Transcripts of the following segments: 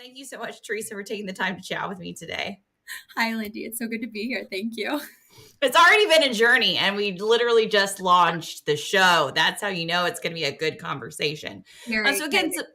Thank you so much, Theresa, for taking the time to chat with me today. Hi, Lindy. It's so good to be here. Thank you. It's already been a journey, and we literally just launched the show. That's how you know it's going to be a good conversation. Very So again, excited.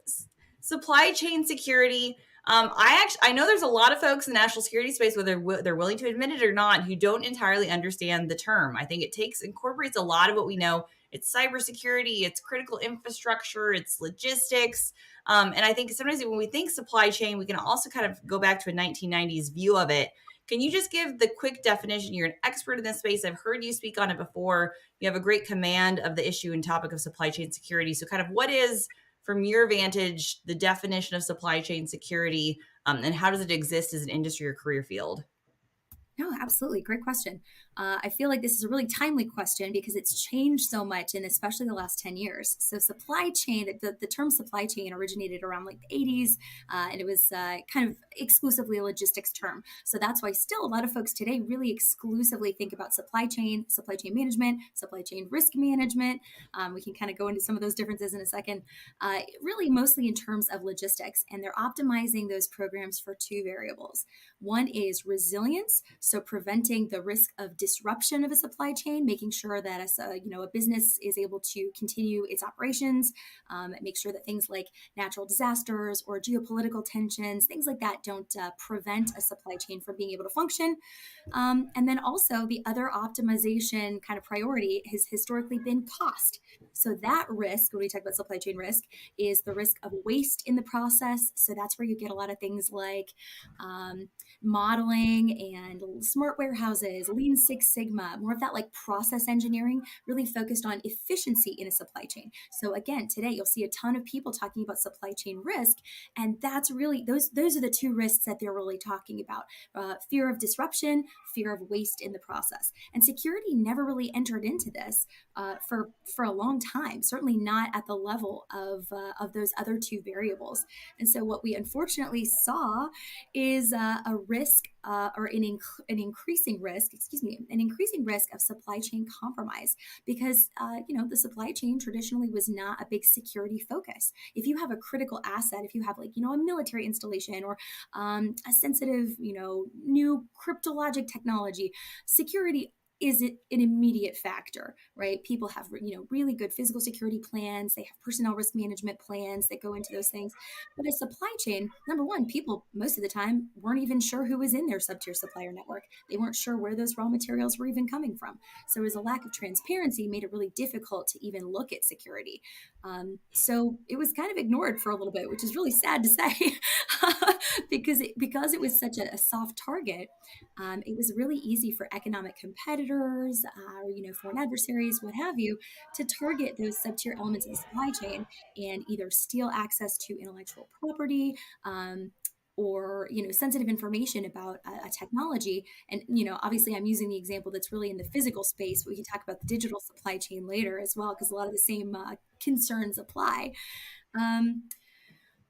supply chain security. I know there's a lot of folks in the national security space, whether they're willing to admit it or not, who don't entirely understand the term. I think it incorporates a lot of what we know. It's cybersecurity, it's critical infrastructure, it's logistics. And I think sometimes when we think supply chain, we can also kind of go back to a 1990s view of it. Can you just give the quick definition? You're an expert in this space. I've heard you speak on it before. You have a great command of the issue and topic of supply chain security. So kind of what is, from your vantage, the definition of supply chain security, and how does it exist as an industry or career field? No, absolutely. Great question. I feel like this is a really timely question because it's changed so much in especially the last 10 years. So supply chain, the term supply chain originated around like the 80s, and it was kind of exclusively a logistics term. So that's why still a lot of folks today really exclusively think about supply chain management, supply chain risk management. We can kind of go into some of those differences in a second. Really mostly in terms of logistics, and they're optimizing those programs for two variables. One is resilience, so preventing the risk of disruption of a supply chain, making sure that a business is able to continue its operations, make sure that things like natural disasters or geopolitical tensions, things like that, don't prevent a supply chain from being able to function. And then also the other optimization kind of priority has historically been cost. So that risk, when we talk about supply chain risk, is the risk of waste in the process. So that's where you get a lot of things like modeling and smart warehouses, Lean Six Sigma, more of that like process engineering, really focused on efficiency in a supply chain. So again, today you'll see a ton of people talking about supply chain risk, and that's really those are the two risks that they're really talking about: fear of disruption, fear of waste in the process. And security never really entered into this for a long time. Certainly not at the level of those other two variables. And so what we unfortunately saw is a risk or an increasing risk, an increasing risk of supply chain compromise because, the supply chain traditionally was not a big security focus. If you have a critical asset, if you have a military installation or a sensitive, new cryptologic technology, security is it an immediate factor, right? People have, really good physical security plans. They have personnel risk management plans that go into those things. But a supply chain, number one, people most of the time weren't even sure who was in their sub-tier supplier network. They weren't sure where those raw materials were even coming from. So there was a lack of transparency, made it really difficult to even look at security. So it was kind of ignored for a little bit, which is really sad to say because it was such a soft target. It was really easy for economic competitors, foreign adversaries, what have you, to target those sub-tier elements of the supply chain and either steal access to intellectual property, or sensitive information about a technology. And obviously I'm using the example that's really in the physical space, but we can talk about the digital supply chain later as well, because a lot of the same concerns apply.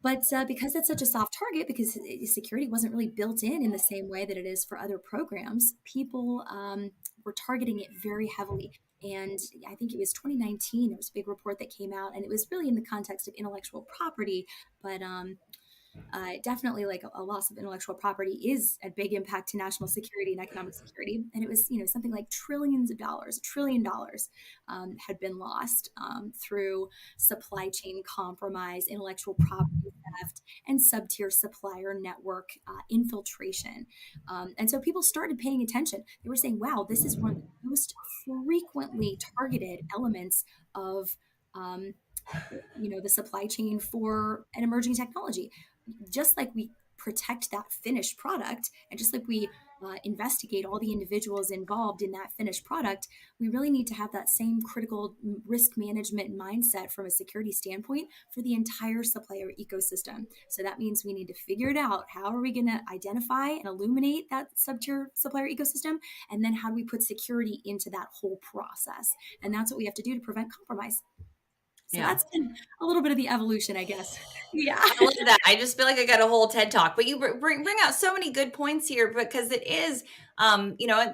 But because it's such a soft target, because security wasn't really built in the same way that it is for other programs, people were targeting it very heavily. And I think it was 2019, there was a big report that came out, and it was really in the context of intellectual property. But definitely like a loss of intellectual property is a big impact to national security and economic security. And it was, something like trillions of dollars, $1 trillion had been lost through supply chain compromise, intellectual property theft, and sub-tier supplier network infiltration. And so people started paying attention. They were saying, wow, this is one of the most frequently targeted elements of the supply chain for an emerging technology. Just like we protect that finished product, and just like we investigate all the individuals involved in that finished product, we really need to have that same critical risk management mindset from a security standpoint for the entire supplier ecosystem. So that means we need to figure it out. How are we going to identify and illuminate that sub-tier supplier ecosystem? And then how do we put security into that whole process? And that's what we have to do to prevent compromise. So Yeah. that's been a little bit of the evolution, I guess. Yeah. I love that. I just feel like I got a whole TED talk, but you bring out so many good points here because it is,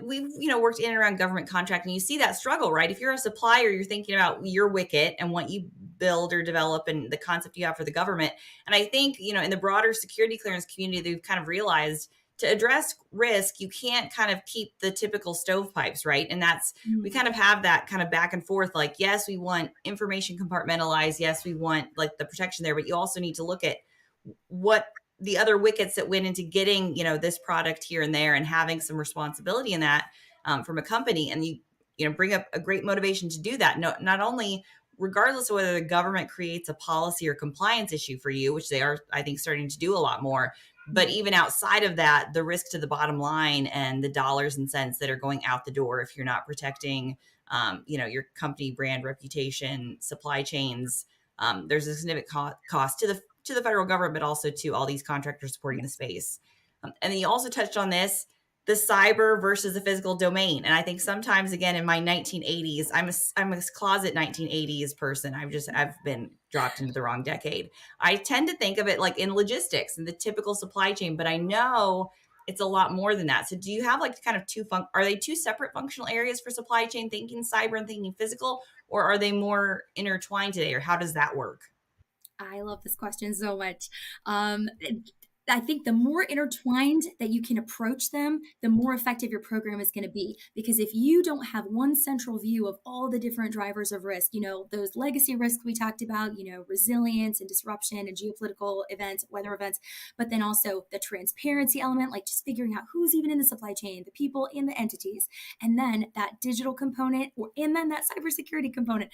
we've, worked in and around government contracting. You see that struggle, right? If you're a supplier, you're thinking about your wicket and what you build or develop and the concept you have for the government. And I think, in the broader security clearance community, they've kind of realized to address risk, you can't kind of keep the typical stovepipes, right? And we Mm, kind of have that kind of back and forth. Like, yes, we want information compartmentalized. Yes, we want like the protection there, but you also need to look at what the other wickets that went into getting, this product here and there and having some responsibility in that from a company. And you bring up a great motivation to do that. No, not only regardless of whether the government creates a policy or compliance issue for you, which they are, I think, starting to do a lot more, but mm. even outside of that, the risk to the bottom line and the dollars and cents that are going out the door if you're not protecting, your company brand reputation, supply chains. There's a significant cost to the federal government, but also to all these contractors supporting the Yes. space. And then you also touched on this, the cyber versus the physical domain. And I think sometimes, again, in my 1980s, I'm a closet 1980s person. I've been dropped into the wrong decade. I tend to think of it like in logistics and the typical supply chain, but I know it's a lot more than that. So do you have like kind of are they two separate functional areas for supply chain, thinking cyber and thinking physical, or are they more intertwined today, or how does that work? I love this question so much. Um, I think the more intertwined that you can approach them, the more effective your program is going to be. Because if you don't have one central view of all the different drivers of risk, those legacy risks we talked about, resilience and disruption and geopolitical events, weather events, but then also the transparency element, like just figuring out who's even in the supply chain, the people and the entities, and then that digital component, and then that cybersecurity component.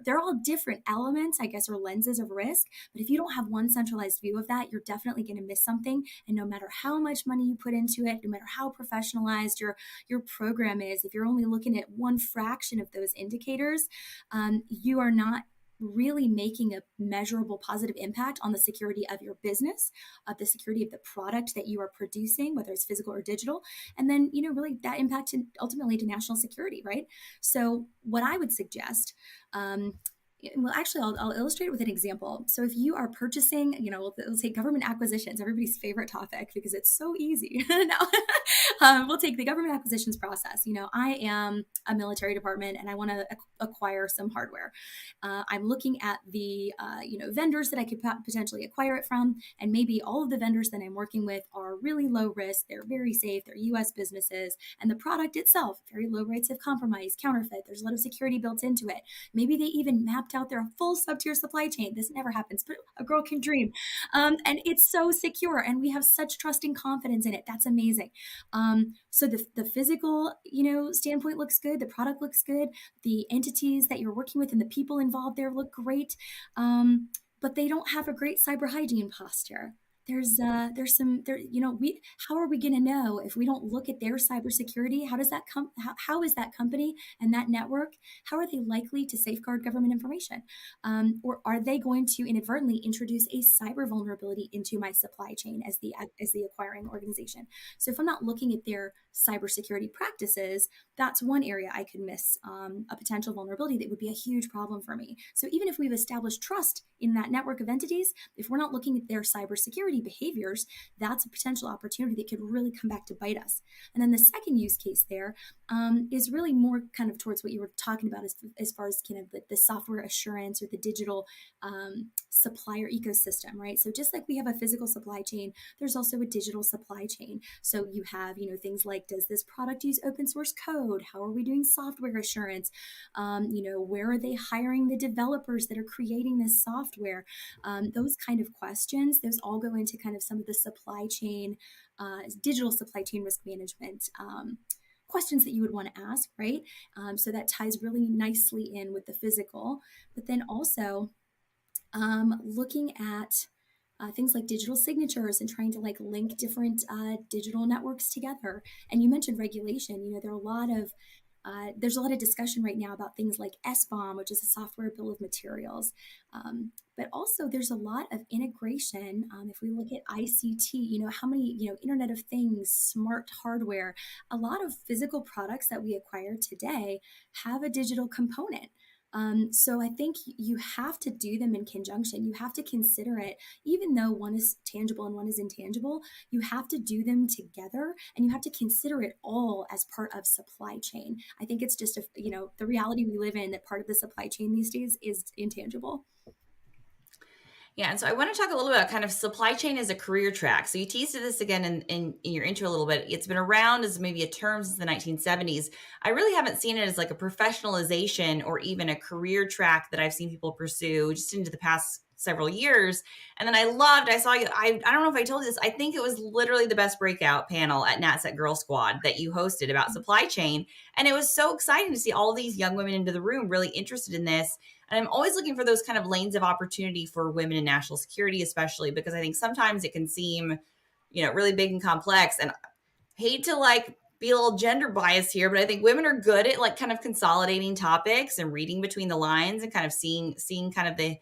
They're all different elements, I guess, or lenses of risk. But if you don't have one centralized view of that, you're definitely going to miss something. And no matter how much money you put into it, no matter how professionalized your program is, if you're only looking at one fraction of those indicators, you are not really making a measurable positive impact on the security of your business, of the security of the product that you are producing, whether it's physical or digital, and then really that impact ultimately to national security, right? So what I would suggest, um, well, actually, I'll illustrate it with an example. So if you are purchasing, let's say government acquisitions, everybody's favorite topic because it's so easy. Now, we'll take the government acquisitions process. I am a military department and I want to acquire some hardware. I'm looking at the, vendors that I could potentially acquire it from. And maybe all of the vendors that I'm working with are really low risk. They're very safe. They're US businesses. And the product itself, very low rates of compromise, counterfeit. There's a lot of security built into it. Maybe they even mapped out their full sub-tier supply chain. This never happens, but a girl can dream. And it's so secure and we have such trust and confidence in it. That's amazing. So the physical, standpoint looks good. The product looks good. The entities that you're working with and the people involved there look great. But they don't have a great cyber hygiene posture. There's some there, we how are we going to know if we don't look at their cybersecurity? How does that come? How is that company and that network? How are they likely to safeguard government information? Or are they going to inadvertently introduce a cyber vulnerability into my supply chain as the acquiring organization? So if I'm not looking at their cybersecurity practices, that's one area I could miss a potential vulnerability that would be a huge problem for me. So even if we've established trust in that network of entities, if we're not looking at their cybersecurity behaviors, that's a potential opportunity that could really come back to bite us. And then the second use case there is really more kind of towards what you were talking about as far as kind of the software assurance or the digital supplier ecosystem, right? So just like we have a physical supply chain, there's also a digital supply chain. So you have, things like, does this product use open source code? How are we doing software assurance? Where are they hiring the developers that are creating this software? Those kind of questions, those all go into kind of some of the supply chain, digital supply chain risk management questions that you would want to ask, right? So that ties really nicely in with the physical, but then also looking at things like digital signatures and trying to like link different digital networks together. And you mentioned regulation. There's a lot of discussion right now about things like SBOM, which is a software bill of materials. But also there's a lot of integration. If we look at ICT, how many, Internet of Things, smart hardware, a lot of physical products that we acquire today have a digital component. So I think you have to do them in conjunction. You have to consider it, even though one is tangible and one is intangible, you have to do them together and you have to consider it all as part of supply chain. I think it's just, the reality we live in that part of the supply chain these days is intangible. Yeah, and so I want to talk a little bit about kind of supply chain as a career track. So you teased this again in your intro a little bit. It's been around as maybe a term since the 1970s. I really haven't seen it as like a professionalization or even a career track that I've seen people pursue just into the past several years. And then I saw you, I don't know if I told you this, I think it was literally the best breakout panel at NatSec Girl Squad that you hosted about supply chain. And it was so exciting to see all these young women into the room really interested in this. And I'm always looking for those kind of lanes of opportunity for women in national security, especially because I think sometimes it can seem, really big and complex. And hate to like be a little gender biased here, but I think women are good at like kind of consolidating topics and reading between the lines and kind of seeing kind of the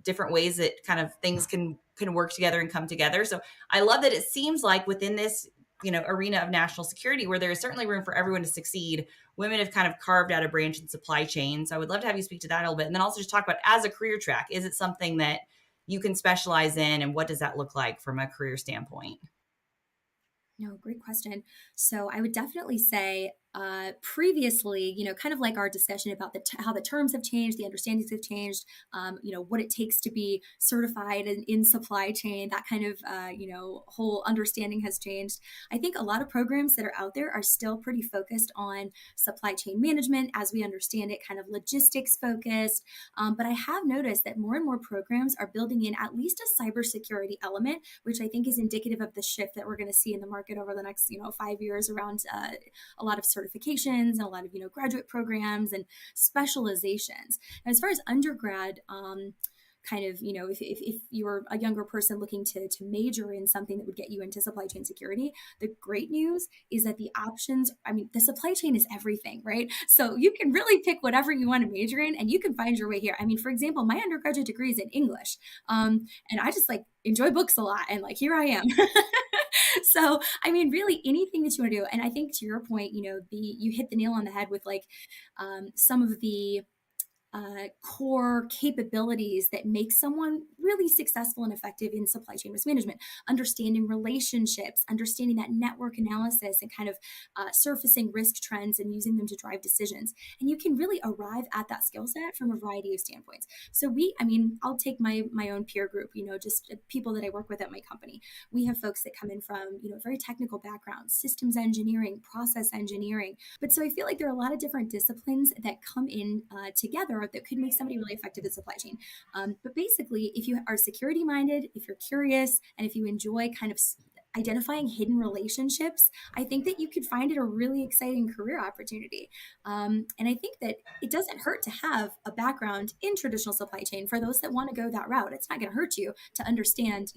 different ways that kind of things can work together and come together. So I love that it seems like within this arena of national security where there is certainly room for everyone to succeed, women have kind of carved out a branch in supply chain. So I would love to have you speak to that a little bit. And then also just talk about as a career track, is it something that you can specialize in and what does that look like from a career standpoint? No, great question. So I would definitely say previously, kind of like our discussion about how the terms have changed, the understandings have changed, what it takes to be certified in supply chain, that kind of, whole understanding has changed. I think a lot of programs that are out there are still pretty focused on supply chain management as we understand it, kind of logistics focused. But I have noticed that more and more programs are building in at least a cybersecurity element, which I think is indicative of the shift that we're going to see in the market over the next, 5 years around a lot of certifications and a lot of graduate programs and specializations. And as far as undergrad, kind of, if you're a younger person looking to major in something that would get you into supply chain security, the great news is that the options, the supply chain is everything, right? So you can really pick whatever you want to major in and you can find your way here. For example, my undergraduate degree is in English. And I just like enjoy books a lot. And like, here I am. So, really anything that you want to do. And I think to your point, you hit the nail on the head with like some of the core capabilities that make someone really successful and effective in supply chain risk management. Understanding relationships, understanding that network analysis, and kind of surfacing risk trends and using them to drive decisions. And you can really arrive at that skill set from a variety of standpoints. So I'll take my own peer group, just people that I work with at my company. We have folks that come in from, very technical backgrounds, systems engineering, process engineering. But so I feel like there are a lot of different disciplines that come in together that could make somebody really effective in supply chain. But basically, if you are security minded, if you're curious, and if you enjoy kind of identifying hidden relationships, I think that you could find it a really exciting career opportunity. And I think that it doesn't hurt to have a background in traditional supply chain for those that want to go that route. It's not going to hurt you to understand,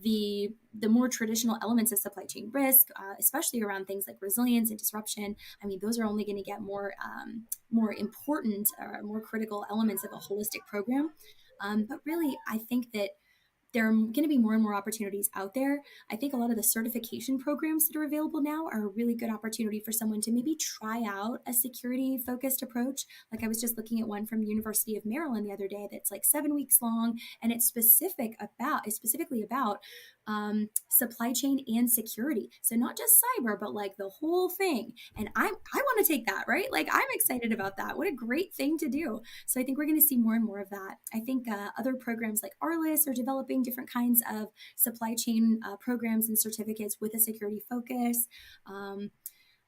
the more traditional elements of supply chain risk, especially around things like resilience and disruption. Those are only going to get more important, more critical elements of a holistic program. But really, I think that there are going to be more and more opportunities out there. I think a lot of the certification programs that are available now are a really good opportunity for someone to maybe try out a security focused approach. Like I was just looking at one from the University of Maryland the other day that's like 7 weeks long, and it's specifically about supply chain and security. So not just cyber, but like the whole thing. And I want to take that, right? Like I'm excited about that. What a great thing to do. So I think we're going to see more and more of that. I think other programs like Arliss are developing different kinds of supply chain programs and certificates with a security focus.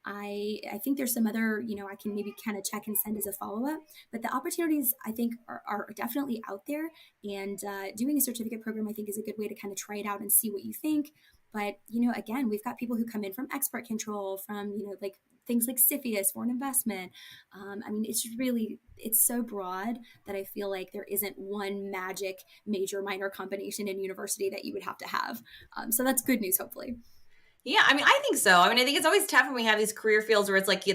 I think there's some other, I can maybe kind of check and send as a follow-up, but the opportunities I think are definitely out there, and doing a certificate program I think is a good way to kind of try it out and see what you think. But, again, we've got people who come in from export control, from, like things like CFIUS, foreign investment. It's so broad that I feel like there isn't one magic major minor combination in university that you would have to have. So that's good news, hopefully. Yeah, I think so. I think it's always tough when we have these career fields where it's like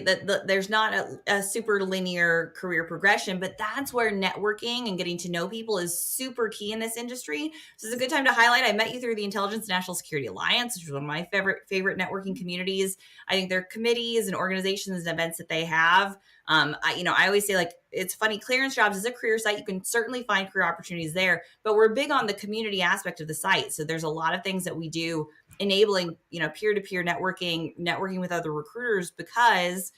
there's not a super linear career progression, but that's where networking and getting to know people is super key in this industry. So it's a good time to highlight. I met you through the Intelligence National Security Alliance, which is one of my favorite networking communities. I think their committees and organizations and events that they have I always say, like, it's funny, ClearanceJobs is a career site. You can certainly find career opportunities there, but we're big on the community aspect of the site. So there's a lot of things that we do enabling, peer-to-peer networking with other recruiters, because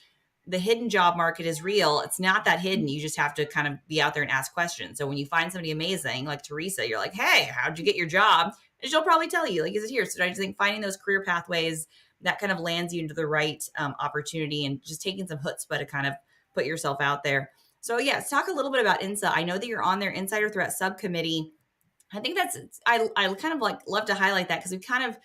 the hidden job market is real. It's not that hidden. You just have to kind of be out there and ask questions. So when you find somebody amazing like Theresa, you're like, hey, how'd you get your job? And she'll probably tell you, like, is it here? So I just think finding those career pathways that kind of lands you into the right opportunity, and just taking some chutzpah to kind of put yourself out there. So yeah, let's talk a little bit about INSA. I know that you're on their insider threat subcommittee. I think I kind of like love to highlight that, because we kind of,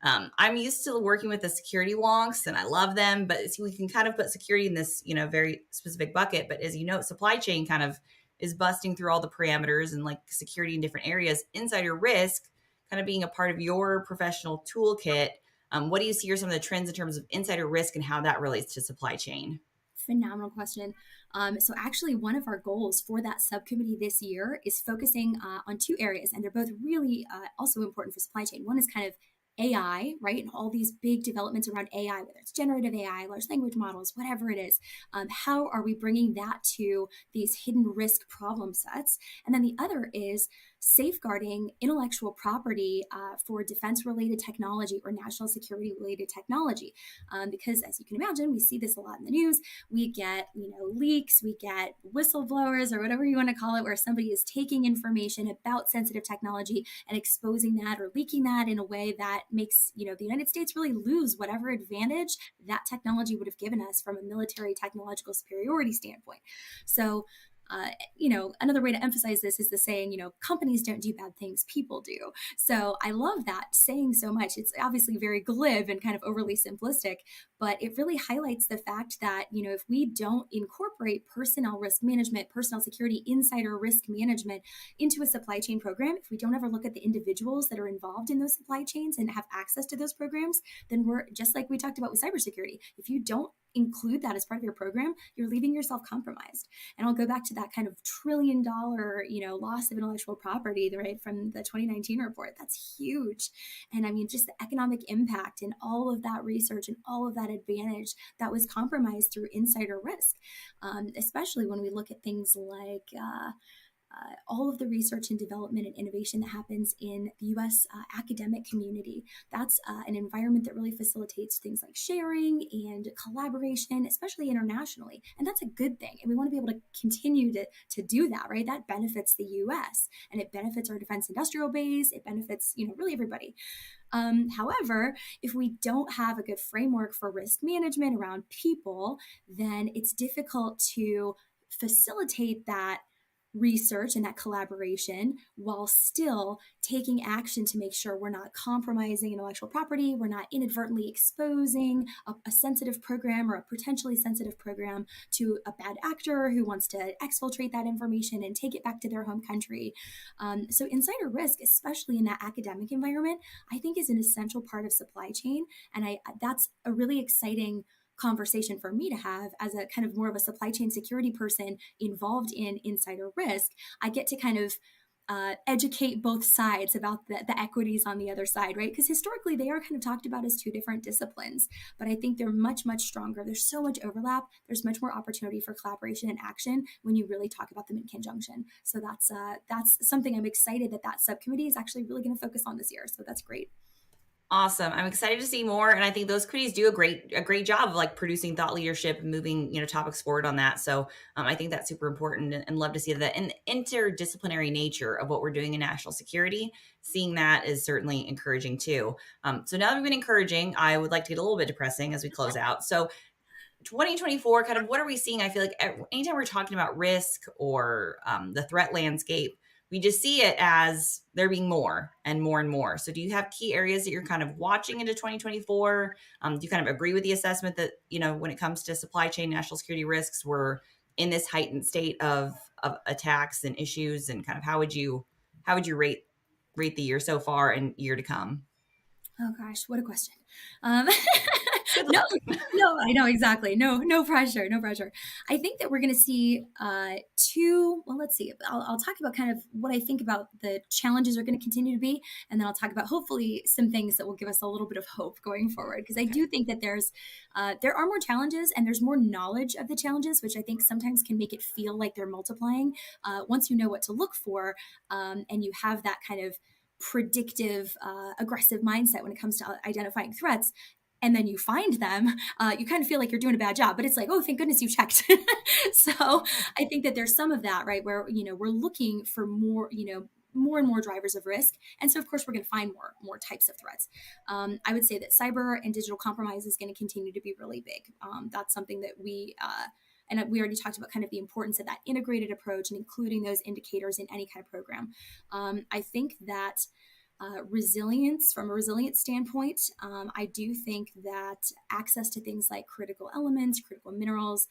I'm used to working with the security wonks and I love them, but we can kind of put security in this, very specific bucket. But as you know, supply chain kind of is busting through all the parameters, and like security in different areas, insider risk kind of being a part of your professional toolkit. What do you see are some of the trends in terms of insider risk and how that relates to supply chain? Phenomenal question. So, actually, one of our goals for that subcommittee this year is focusing on two areas, and they're both really also important for supply chain. One is kind of AI, right? And all these big developments around AI, whether it's generative AI, large language models, whatever it is. How are we bringing that to these hidden risk problem sets? And then the other is safeguarding intellectual property for defense related technology or national security related technology. Because as you can imagine, we see this a lot in the news. We get, leaks, we get whistleblowers or whatever you want to call it, where somebody is taking information about sensitive technology and exposing that or leaking that in a way that makes, the United States really lose whatever advantage that technology would have given us from a military technological superiority standpoint. So another way to emphasize this is the saying, companies don't do bad things, people do. So I love that saying so much. It's obviously very glib and kind of overly simplistic, but it really highlights the fact that, if we don't incorporate personnel risk management, personnel security, insider risk management into a supply chain program, if we don't ever look at the individuals that are involved in those supply chains and have access to those programs, then we're just like we talked about with cybersecurity. If you don't include that as part of your program, you're leaving yourself compromised. And I'll go back to that kind of $1 trillion, loss of intellectual property, right, from the 2019 report. That's huge. And I mean, just the economic impact and all of that research and all of that advantage that was compromised through insider risk, especially when we look at things like all of the research and development and innovation that happens in the US academic community. That's an environment that really facilitates things like sharing and collaboration, especially internationally. And that's a good thing. And we want to be able to continue to do that, right? That benefits the US and it benefits our defense industrial base. It benefits, really everybody. However, if we don't have a good framework for risk management around people, then it's difficult to facilitate that research and that collaboration while still taking action to make sure we're not compromising intellectual property, we're not inadvertently exposing a sensitive program or a potentially sensitive program to a bad actor who wants to exfiltrate that information and take it back to their home country. So insider risk, especially in that academic environment, I think is an essential part of supply chain. And that's a really exciting conversation for me to have as a kind of more of a supply chain security person involved in insider risk. I get to kind of educate both sides about the equities on the other side, right? Because historically they are kind of talked about as two different disciplines, but I think they're much, much stronger. There's so much overlap. There's much more opportunity for collaboration and action when you really talk about them in conjunction. So that's something I'm excited that subcommittee is actually really going to focus on this year. So that's great. Awesome. I'm excited to see more. And I think those committees do a great job of like producing thought leadership and moving, topics forward on that. So I think that's super important, and love to see that. And the interdisciplinary nature of what we're doing in national security, seeing that is certainly encouraging too. So now that we've been encouraging, I would like to get a little bit depressing as we close out. So 2024, kind of what are we seeing? I feel like anytime we're talking about risk or the threat landscape, we just see it as there being more and more and more. So do you have key areas that you're kind of watching into 2024? Do you kind of agree with the assessment that, when it comes to supply chain national security risks, we're in this heightened state of attacks and issues, and kind of how would you rate the year so far and year to come? Oh gosh, what a question. Good No, luck. no, I know exactly. No, no pressure, no pressure. I think that we're going to see two. Well, let's see. I'll talk about kind of what I think about the challenges are going to continue to be, and then I'll talk about hopefully some things that will give us a little bit of hope going forward. Because I Okay. do think that there are more challenges, and there's more knowledge of the challenges, which I think sometimes can make it feel like they're multiplying. Once you know what to look for, and you have that kind of predictive, aggressive mindset when it comes to identifying threats, and then you find them, you kind of feel like you're doing a bad job. But it's like, oh, thank goodness you checked. So I think that there's some of that, right, where we're looking for more, more and more drivers of risk, and so of course we're going to find more types of threats. I would say that cyber and digital compromise is going to continue to be really big. That's something that and we already talked about kind of the importance of that integrated approach and including those indicators in any kind of program. I think that resilience, from a resilience standpoint, I do think that access to things like critical elements, critical minerals,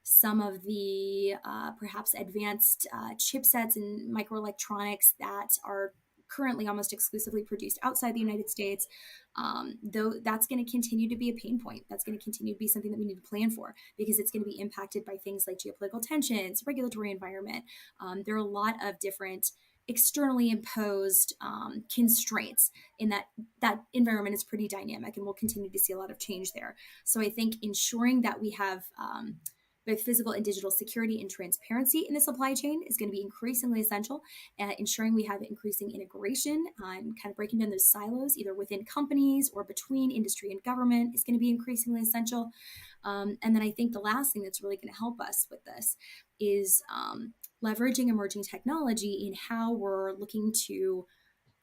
some of the perhaps advanced chipsets and microelectronics that are currently almost exclusively produced outside the United States, though that's going to continue to be a pain point. That's going to continue to be something that we need to plan for, because it's going to be impacted by things like geopolitical tensions, regulatory environment. There are a lot of different externally imposed constraints in that environment is pretty dynamic, and we'll continue to see a lot of change there. So I think ensuring that we have both physical and digital security and transparency in the supply chain is going to be increasingly essential. Ensuring we have increasing integration and kind of breaking down those silos, either within companies or between industry and government, is going to be increasingly essential. And then I think the last thing that's really going to help us with this is leveraging emerging technology in how we're looking to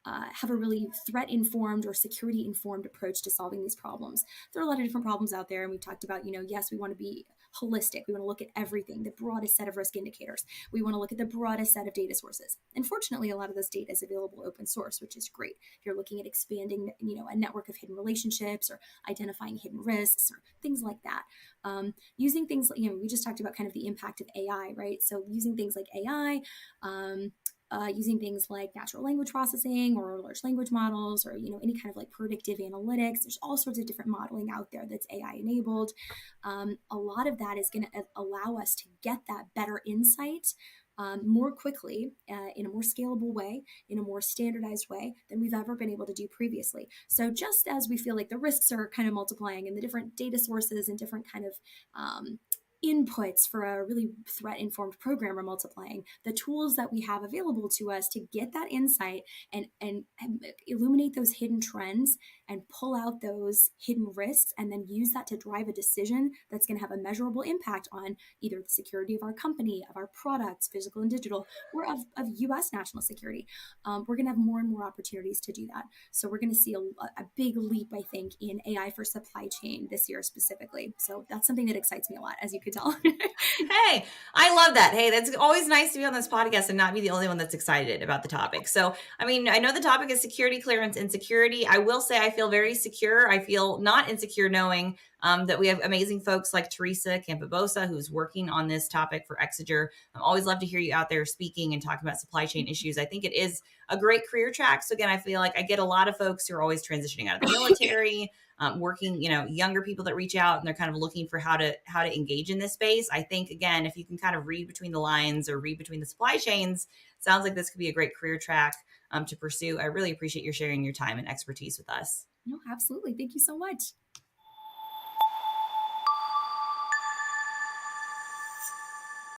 have a really threat informed or security informed approach to solving these problems. There are a lot of different problems out there, and we've talked about, yes, we want to be holistic. We want to look at everything, the broadest set of risk indicators. We want to look at the broadest set of data sources. And fortunately, a lot of this data is available open source, which is great. If you're looking at expanding, a network of hidden relationships or identifying hidden risks or things like that. Using things like, we just talked about kind of the impact of AI, right? So using things like AI, using things like natural language processing or large language models, or any kind of like predictive analytics. There's all sorts of different modeling out there that's AI enabled. A lot of that is going to allow us to get that better insight more quickly, in a more scalable way, in a more standardized way than we've ever been able to do previously. So just as we feel like the risks are kind of multiplying and the different data sources and different kind of inputs for a really threat-informed program are multiplying, the tools that we have available to us to get that insight and illuminate those hidden trends and pull out those hidden risks, and then use that to drive a decision that's going to have a measurable impact on either the security of our company, of our products, physical and digital, or of U.S. national security. We're going to have more and more opportunities to do that. So we're going to see a big leap, I think, in AI for supply chain this year specifically. So that's something that excites me a lot, as you could tell. Hey, I love that. Hey, that's always nice to be on this podcast and not be the only one that's excited about the topic. So, I mean, I know the topic is security clearance and security. I will say I feel very secure. I feel not insecure knowing that we have amazing folks like Theresa Campobasso, who's working on this topic for Exiger. I always love to hear you out there speaking and talking about supply chain issues. I think it is a great career track. So again, I feel like I get a lot of folks who are always transitioning out of the military, working, younger people that reach out and they're kind of looking for how to engage in this space. I think, again, if you can kind of read between the lines or read between the supply chains, sounds like this could be a great career track to pursue. I really appreciate your sharing your time and expertise with us. No, absolutely. Thank you so much.